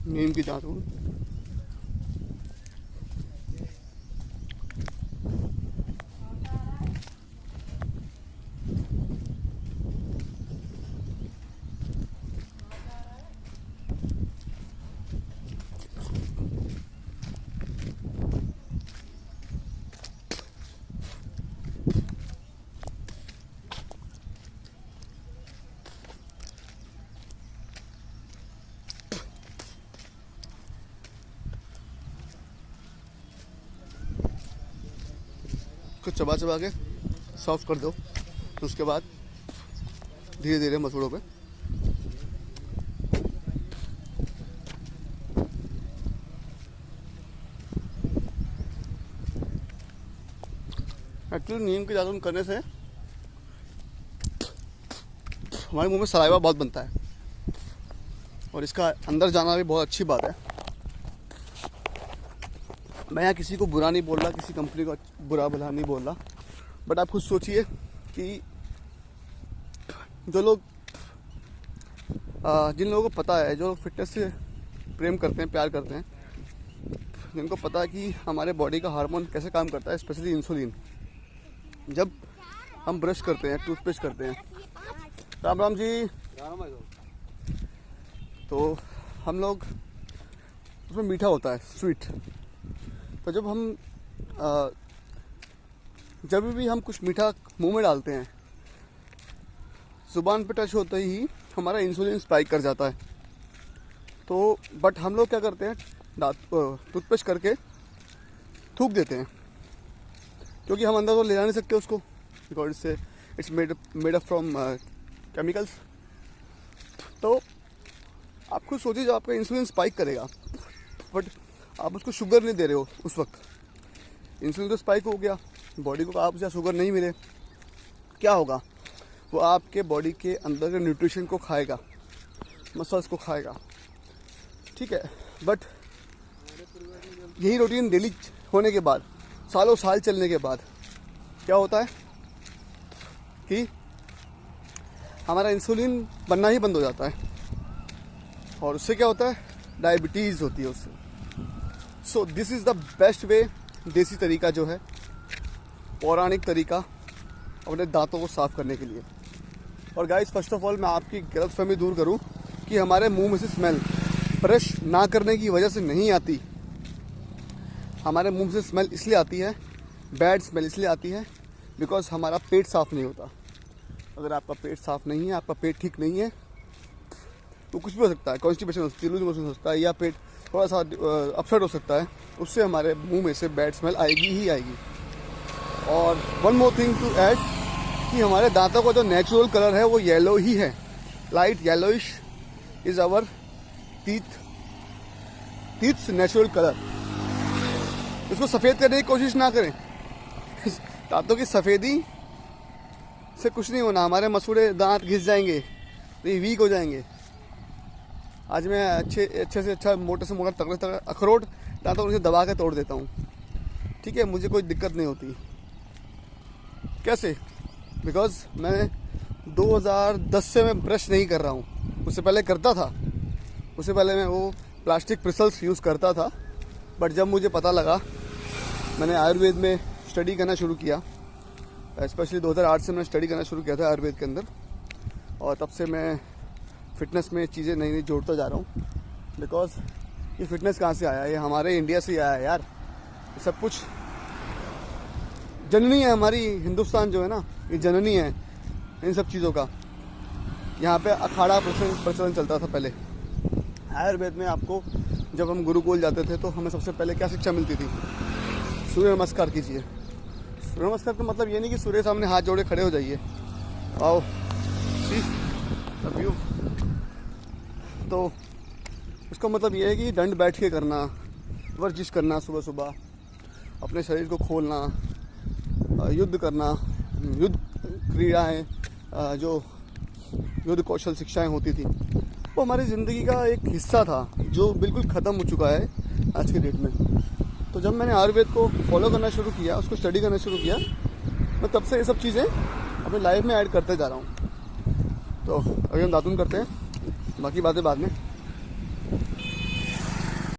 नीम की दातून। कुछ चबा चबा के सॉफ्ट कर दो, तो उसके बाद धीरे धीरे मसूड़ों पे एक्चुअली नीम की दातून करने से हमारे मुंह में सलाइवा बहुत बनता है और इसका अंदर जाना भी बहुत अच्छी बात है। मैं यहाँ किसी को बुरा नहीं बोल रहा, किसी कंपनी को बुरा भला नहीं बोल रहा, बट आप खुद सोचिए कि जो लोग जिन लोगों को पता है, जो फिटनेस से प्रेम करते हैं, प्यार करते हैं, जिनको पता है कि हमारे बॉडी का हार्मोन कैसे काम करता है, स्पेशली इंसुलिन। जब हम ब्रश करते हैं, टूथपेस्ट करते हैं, राम राम जी, तो हम लोग उसमें मीठा होता है, स्वीट। तो जब भी हम कुछ मीठा मुंह में डालते हैं, जुबान पे टच होते ही हमारा इंसुलिन स्पाइक कर जाता है। तो बट हम लोग क्या करते हैं, टूथपेस्ट करके थूक देते हैं, क्योंकि हम अंदर तो ले जा नहीं सकते उसको, because it's made up from chemicals. तो आप खुद सोचिए, जो आपका इंसुलिन स्पाइक करेगा, बट आप उसको शुगर नहीं दे रहे हो उस वक्त, इंसुलिन तो स्पाइक हो गया, बॉडी को आप जहाँ शुगर नहीं मिले, क्या होगा, वो आपके बॉडी के अंदर के न्यूट्रिशन को खाएगा, मसल्स को खाएगा, ठीक है। बट यही रूटीन डेली होने के बाद, सालों साल चलने के बाद क्या होता है कि हमारा इंसुलिन बनना ही बंद हो जाता है, और उससे क्या होता है, डायबिटीज़ होती है उससे। So this is the best way, देसी तरीका जो है, पौराणिक तरीका अपने दांतों को साफ़ करने के लिए। और गाइस, फर्स्ट ऑफ ऑल मैं आपकी गलतफहमी दूर करूं कि हमारे मुंह में से स्मेल ब्रश ना करने की वजह से नहीं आती। हमारे मुंह से स्मेल इसलिए आती है, बैड स्मेल इसलिए आती है, बिकॉज हमारा पेट साफ़ नहीं होता। अगर आपका पेट साफ़ नहीं है, आपका पेट ठीक नहीं है, तो कुछ भी हो सकता है, कॉन्स्टिपेशन हो सकती है, लूज मोशन हो सकता है, या पेट थोड़ा सा अपसेट हो सकता है, उससे हमारे मुंह में से बैड स्मेल आएगी ही आएगी। और one more thing to add कि हमारे दांतों का जो नेचुरल कलर है वो येलो ही है, light yellowish is our teeths natural colour. इसको सफ़ेद करने की कोशिश ना करें, दांतों की सफ़ेदी से कुछ नहीं होना, हमारे मसूड़े दांत घिस जाएंगे, तो ये वीक हो जाएंगे। आज मैं अच्छे से अच्छा, मोटे से मोटा, तगड़े तगड़े अखरोट दांतों से दबा के तोड़ देता हूँ, ठीक है, मुझे कोई दिक्कत नहीं होती। कैसे? बिकॉज मैं 2010 से मैं ब्रश नहीं कर रहा हूँ, उससे पहले करता था, उससे पहले मैं वो प्लास्टिक ब्रिसल्स यूज़ करता था। बट जब मुझे पता लगा, मैंने आयुर्वेद में स्टडी करना शुरू किया, स्पेशली 2008 से मैंने स्टडी करना शुरू किया था आयुर्वेद के अंदर, और तब से मैं फ़िटनेस में चीज़ें नई नई जोड़ता जा रहा हूँ। बिकॉज ये फ़िटनेस कहाँ से आया, ये हमारे इंडिया से ही आया है यार। ये सब कुछ जननी है हमारी, हिंदुस्तान जो है ना, ये जननी है इन सब चीज़ों का। यहाँ पे अखाड़ा प्रचलन चलता था पहले। आयुर्वेद में आपको, जब हम गुरुकुल जाते थे, तो हमें सबसे पहले क्या शिक्षा मिलती थी, सूर्य नमस्कार कीजिए। सूर्य नमस्कार का मतलब ये नहीं कि सूर्य सामने हाथ जोड़े खड़े हो जाइए, आओ व्यू, तो इसका मतलब ये है कि दंड बैठ के करना, वर्जिश करना, सुबह सुबह अपने शरीर को खोलना, युद्ध करना, युद्ध क्रीड़ाएँ, जो युद्ध कौशल शिक्षाएं होती थी, वो हमारी ज़िंदगी का एक हिस्सा था, जो बिल्कुल ख़त्म हो चुका है आज के डेट में। तो जब मैंने आयुर्वेद को फॉलो करना शुरू किया, उसको स्टडी करना शुरू किया, मैं तब से ये सब चीज़ें अपनी लाइफ में ऐड करते जा रहा हूँ। तो अभी हम दातून करते हैं, बाकी बातें बाद में।